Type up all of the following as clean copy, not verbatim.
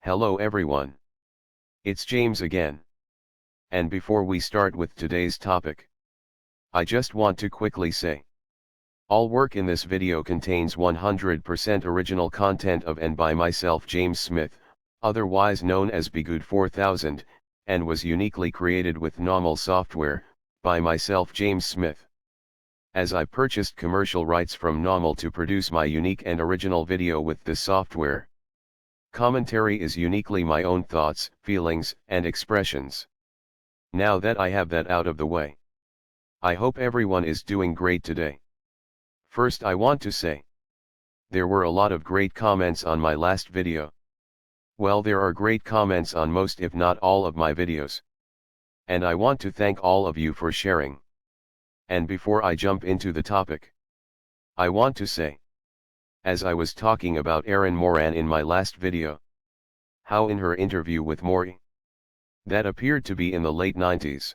Hello everyone. It's James again. And before we start with today's topic, I just want to quickly say, all work in this video contains 100% original content of and by myself, James Smith, otherwise known as Bgood 4000, and was uniquely created with NAWMAL software, by myself, James Smith. As I purchased commercial rights from NAWMAL to produce my unique and original video with this software. Commentary is uniquely my own thoughts, feelings, and expressions. Now that I have that out of the way, I hope everyone is doing great today. First, I want to say, there were a lot of great comments on my last video. Well, there are great comments on most if not all of my videos. And I want to thank all of you for sharing. And before I jump into the topic, I want to say, as I was talking about Erin Moran in my last video, how in her interview with Maury, that appeared to be in the late 90s,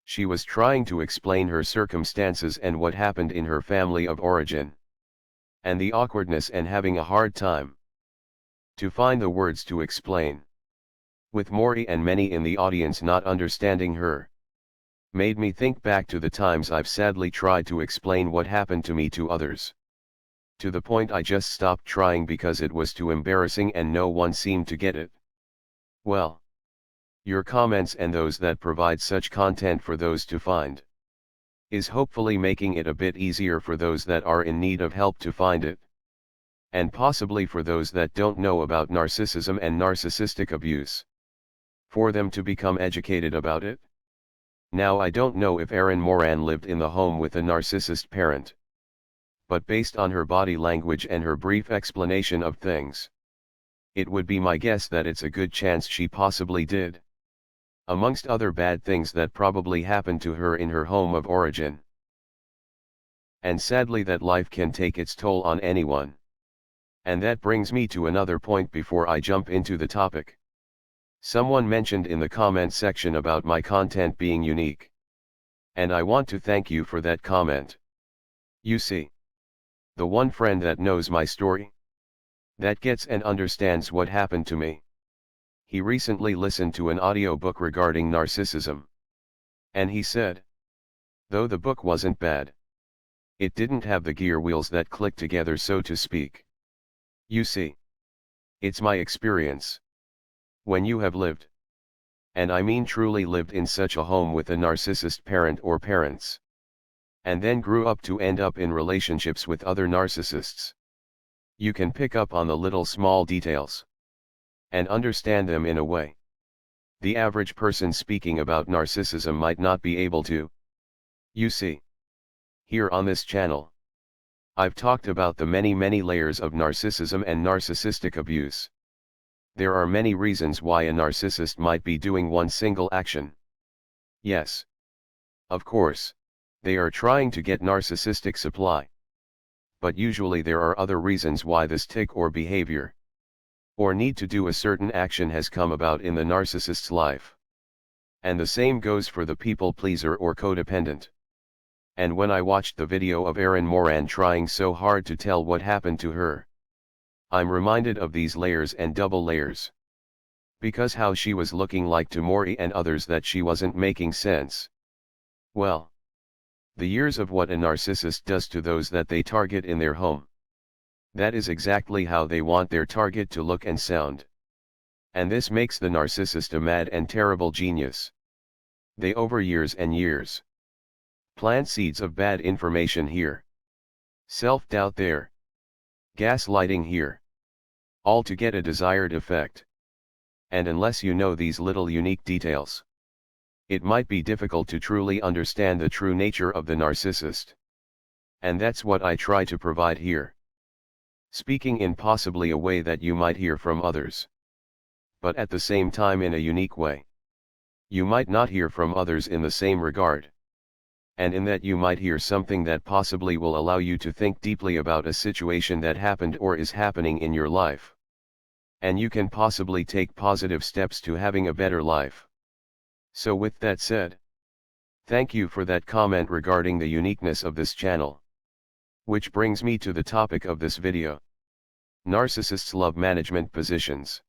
she was trying to explain her circumstances and what happened in her family of origin, and the awkwardness and having a hard time to find the words to explain, with Maury and many in the audience not understanding her, made me think back to the times I've sadly tried to explain what happened to me to others. To the point I just stopped trying because it was too embarrassing and no one seemed to get it. Well, your comments and those that provide such content for those to find is hopefully making it a bit easier for those that are in need of help to find it. And possibly for those that don't know about narcissism and narcissistic abuse, for them to become educated about it. Now, I don't know if Erin Moran lived in the home with a narcissist parent, but based on her body language and her brief explanation of things, it would be my guess that it's a good chance she possibly did. Amongst other bad things that probably happened to her in her home of origin. And sadly, that life can take its toll on anyone. And that brings me to another point before I jump into the topic. Someone mentioned in the comment section about my content being unique. And I want to thank you for that comment. You see, the one friend that knows my story, that gets and understands what happened to me, he recently listened to an audiobook regarding narcissism. And he said, though the book wasn't bad, it didn't have the gear wheels that click together, so to speak. You see, it's my experience. When you have lived, and I mean truly lived, in such a home with a narcissist parent or parents, and then grew up to end up in relationships with other narcissists, you can pick up on the little small details and understand them in a way the average person speaking about narcissism might not be able to. You see, here on this channel, I've talked about the many layers of narcissism and narcissistic abuse. There are many reasons why a narcissist might be doing one single action. Yes, of course, they are trying to get narcissistic supply. But usually there are other reasons why this tic or behavior, or need to do a certain action, has come about in the narcissist's life. And the same goes for the people pleaser or codependent. And when I watched the video of Erin Moran trying so hard to tell what happened to her, I'm reminded of these layers and double layers. Because how she was looking like to Maury and others that she wasn't making sense. Well, the years of what a narcissist does to those that they target in their home. That is exactly how they want their target to look and sound. And this makes the narcissist a mad and terrible genius. They over years and years plant seeds of bad information here, self-doubt there, gaslighting here, all to get a desired effect. And unless you know these little unique details, it might be difficult to truly understand the true nature of the narcissist. And that's what I try to provide here. Speaking in possibly a way that you might hear from others, but at the same time in a unique way. You might not hear from others in the same regard. And in that you might hear something that possibly will allow you to think deeply about a situation that happened or is happening in your life. And you can possibly take positive steps to having a better life. So with that said, thank you for that comment regarding the uniqueness of this channel. Which brings me to the topic of this video. Narcissists love management positions.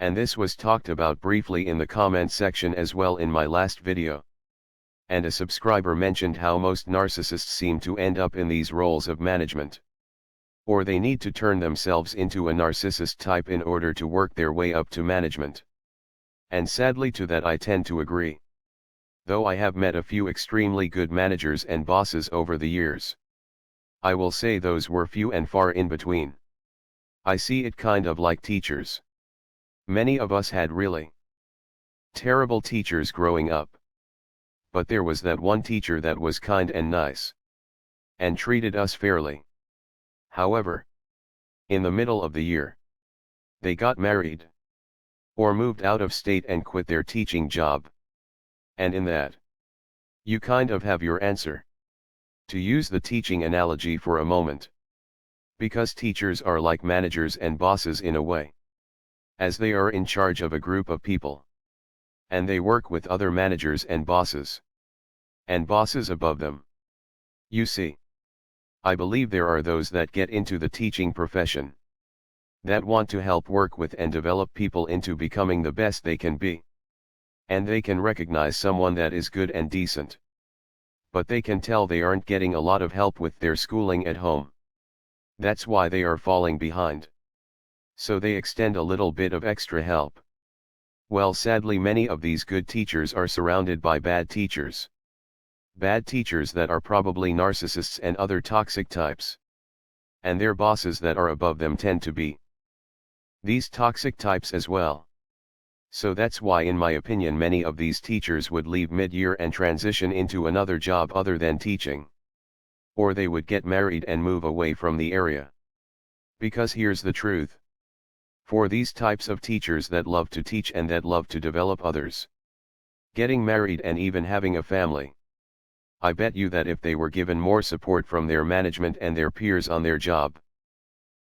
And this was talked about briefly in the comment section as well in my last video. And a subscriber mentioned how most narcissists seem to end up in these roles of management. Or they need to turn themselves into a narcissist type in order to work their way up to management. And sadly to that I tend to agree. Though I have met a few extremely good managers and bosses over the years, I will say those were few and far in between. I see it kind of like teachers. Many of us had really terrible teachers growing up. But there was that one teacher that was kind and nice, and treated us fairly. However, in the middle of the year, they got married, or moved out of state and quit their teaching job. And in that, you kind of have your answer. To use the teaching analogy for a moment. Because teachers are like managers and bosses in a way. As they are in charge of a group of people. And they work with other managers and bosses. And bosses above them. You see, I believe there are those that get into the teaching profession. That want to help work with and develop people into becoming the best they can be. And they can recognize someone that is good and decent. But they can tell they aren't getting a lot of help with their schooling at home. That's why they are falling behind. So they extend a little bit of extra help. Well, sadly many of these good teachers are surrounded by bad teachers. Bad teachers that are probably narcissists and other toxic types. And their bosses that are above them tend to be these toxic types as well. So that's why in my opinion many of these teachers would leave mid-year and transition into another job other than teaching. Or they would get married and move away from the area. Because here's the truth. For these types of teachers that love to teach and that love to develop others, getting married and even having a family, I bet you that if they were given more support from their management and their peers on their job,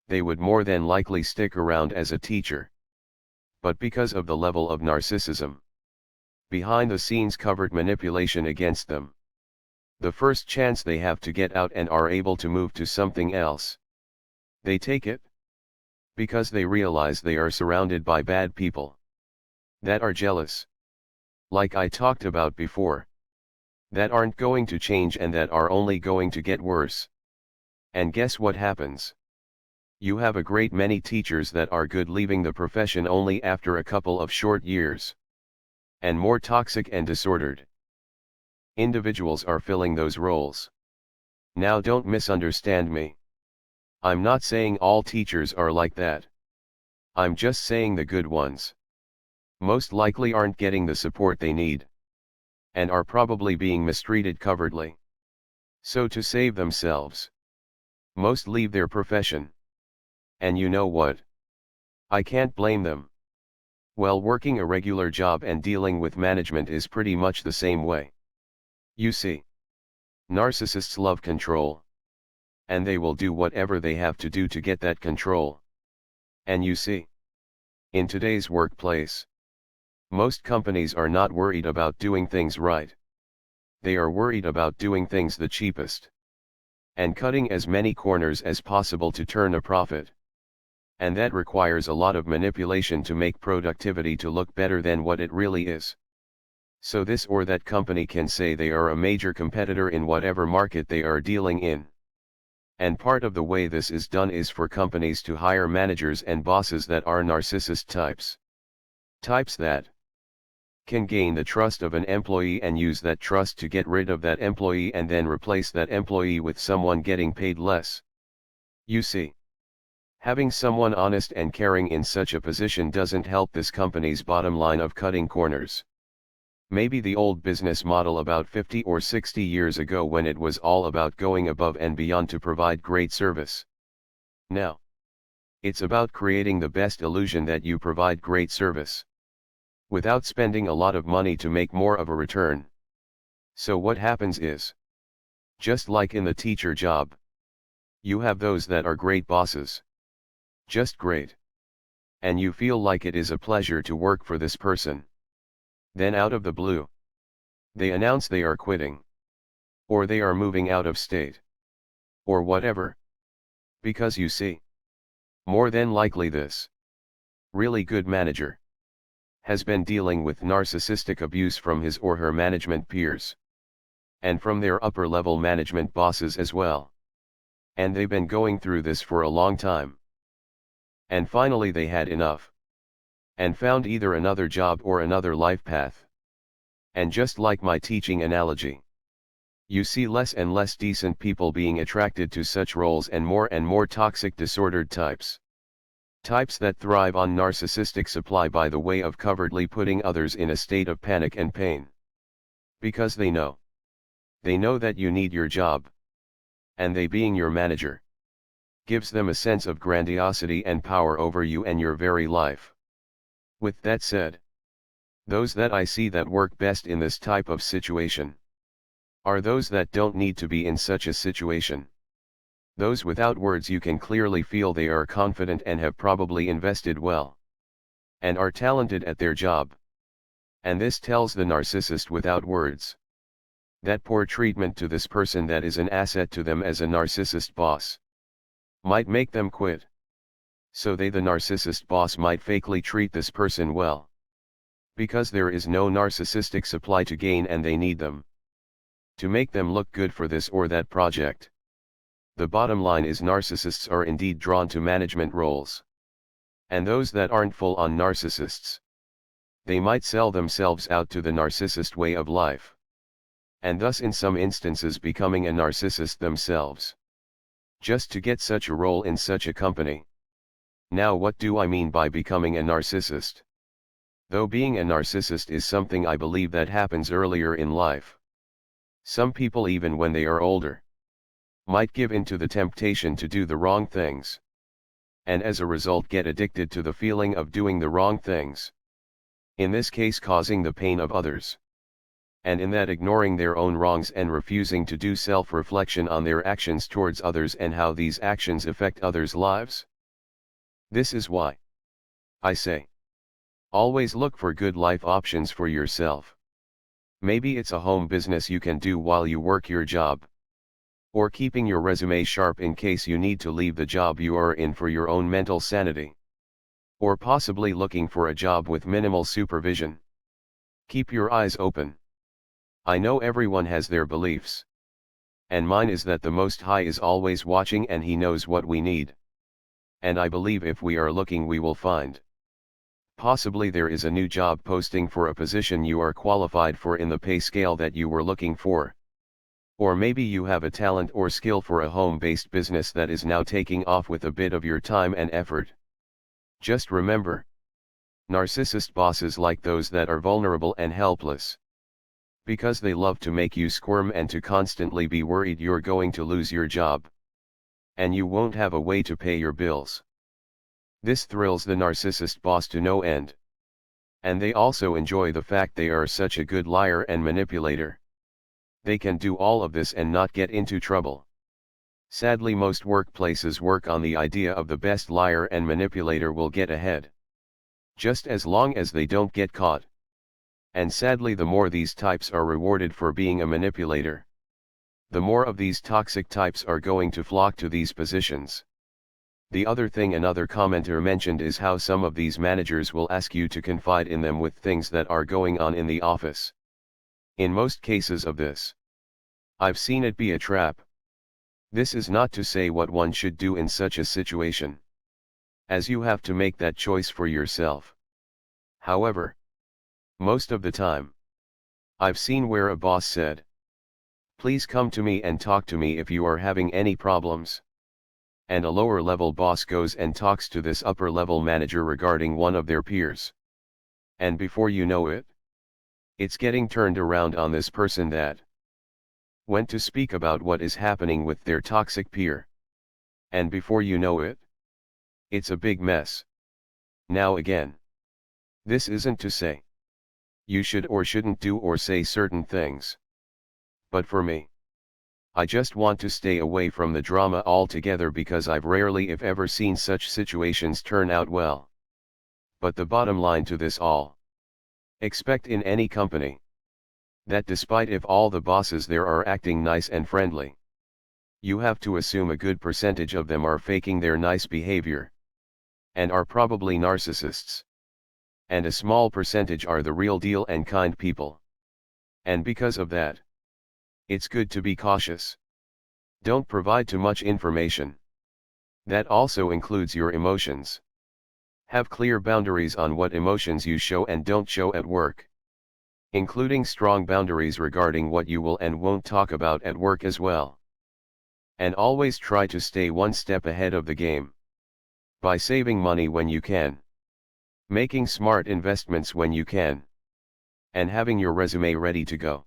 they would more than likely stick around as a teacher. But because of the level of narcissism, behind the scenes covert manipulation against them, the first chance they have to get out and are able to move to something else, they take it. Because they realize they are surrounded by bad people that are jealous, like I talked about before, that aren't going to change and that are only going to get worse. And guess what happens? You have a great many teachers that are good leaving the profession only after a couple of short years. And more toxic and disordered individuals are filling those roles. Now don't misunderstand me. I'm not saying all teachers are like that. I'm just saying the good ones most likely aren't getting the support they need. And are probably being mistreated covertly. So to save themselves, most leave their profession. And you know what? I can't blame them. Well, working a regular job and dealing with management is pretty much the same way. You see, narcissists love control. And they will do whatever they have to do to get that control. And you see, in today's workplace, most companies are not worried about doing things right. They are worried about doing things the cheapest. And cutting as many corners as possible to turn a profit. And that requires a lot of manipulation to make productivity to look better than what it really is. So this or that company can say they are a major competitor in whatever market they are dealing in. And part of the way this is done is for companies to hire managers and bosses that are narcissist types. Types that can gain the trust of an employee and use that trust to get rid of that employee and then replace that employee with someone getting paid less. You see, having someone honest and caring in such a position doesn't help this company's bottom line of cutting corners. Maybe the old business model about 50 or 60 years ago when it was all about going above and beyond to provide great service. Now, it's about creating the best illusion that you provide great service, without spending a lot of money to make more of a return. So what happens is, just like in the teacher job, you have those that are great bosses. Just great. And you feel like it is a pleasure to work for this person. Then out of the blue, they announce they are quitting. Or they are moving out of state. Or whatever. Because you see, more than likely this really good manager has been dealing with narcissistic abuse from his or her management peers. And from their upper-level management bosses as well. And they've been going through this for a long time. And finally they had enough. And found either another job or another life path. And just like my teaching analogy, you see less and less decent people being attracted to such roles and more toxic disordered types. Types that thrive on narcissistic supply by the way of covertly putting others in a state of panic and pain. Because they know that you need your job. And they, being your manager, gives them a sense of grandiosity and power over you and your very life. With that said, those that I see that work best in this type of situation are those that don't need to be in such a situation. Those without words you can clearly feel they are confident and have probably invested well. And are talented at their job. And this tells the narcissist without words that poor treatment to this person that is an asset to them as a narcissist boss might make them quit. So they, the narcissist boss, might fakely treat this person well. Because there is no narcissistic supply to gain and they need them to make them look good for this or that project. The bottom line is narcissists are indeed drawn to management roles. And those that aren't full-on narcissists, they might sell themselves out to the narcissist way of life. And thus in some instances becoming a narcissist themselves. Just to get such a role in such a company. Now what do I mean by becoming a narcissist? Though being a narcissist is something I believe that happens earlier in life. Some people, even when they are older, might give in to the temptation to do the wrong things. And as a result get addicted to the feeling of doing the wrong things. In this case causing the pain of others. And in that ignoring their own wrongs and refusing to do self-reflection on their actions towards others and how these actions affect others' lives. This is why I say, always look for good life options for yourself. Maybe it's a home business you can do while you work your job. Or keeping your resume sharp in case you need to leave the job you are in for your own mental sanity. Or possibly looking for a job with minimal supervision. Keep your eyes open. I know everyone has their beliefs. And mine is that the Most High is always watching and He knows what we need. And I believe if we are looking we will find. Possibly there is a new job posting for a position you are qualified for in the pay scale that you were looking for. Or maybe you have a talent or skill for a home-based business that is now taking off with a bit of your time and effort. Just remember, narcissist bosses like those that are vulnerable and helpless. Because they love to make you squirm and to constantly be worried you're going to lose your job. And you won't have a way to pay your bills. This thrills the narcissist boss to no end. And they also enjoy the fact they are such a good liar and manipulator. They can do all of this and not get into trouble. Sadly, most workplaces work on the idea of the best liar and manipulator will get ahead. Just as long as they don't get caught. And sadly, the more these types are rewarded for being a manipulator, the more of these toxic types are going to flock to these positions. The other thing another commenter mentioned is how some of these managers will ask you to confide in them with things that are going on in the office. In most cases of this, I've seen it be a trap. This is not to say what one should do in such a situation, as you have to make that choice for yourself. However, most of the time, I've seen where a boss said, "Please come to me and talk to me if you are having any problems." And a lower level boss goes and talks to this upper level manager regarding one of their peers. And before you know it, it's getting turned around on this person that went to speak about what is happening with their toxic peer. And before you know it, it's a big mess. Now again, this isn't to say you should or shouldn't do or say certain things. But for me, I just want to stay away from the drama altogether because I've rarely if ever seen such situations turn out well. But the bottom line to this all, expect in any company, that despite if all the bosses there are acting nice and friendly, you have to assume a good percentage of them are faking their nice behavior, and are probably narcissists. and a small percentage are the real deal and kind people. And because of that, it's good to be cautious. Don't provide too much information. That also includes your emotions. Have clear boundaries on what emotions you show and don't show at work, including strong boundaries regarding what you will and won't talk about at work as well. And always try to stay one step ahead of the game. By saving money when you can, making smart investments when you can, and having your resume ready to go.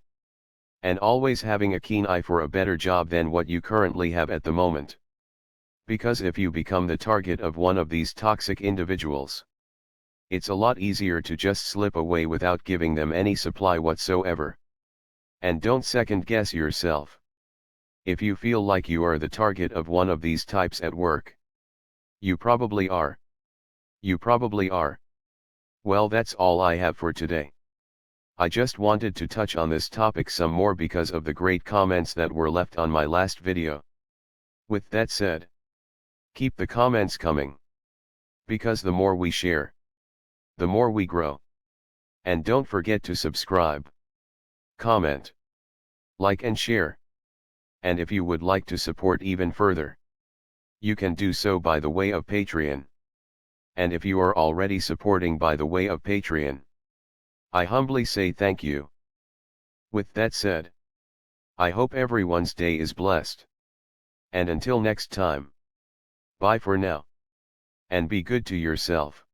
And always having a keen eye for a better job than what you currently have at the moment. Because if you become the target of one of these toxic individuals, it's a lot easier to just slip away without giving them any supply whatsoever. And don't second guess yourself. If you feel like you are the target of one of these types at work, you probably are. You probably are. Well, that's all I have for today. I just wanted to touch on this topic some more because of the great comments that were left on my last video. With that said, keep the comments coming. Because the more we share, the more we grow. And don't forget to subscribe, comment, like and share. And if you would like to support even further, you can do so by the way of Patreon. And if you are already supporting by the way of Patreon, I humbly say thank you. With that said, I hope everyone's day is blessed. And until next time, bye for now. And be good to yourself.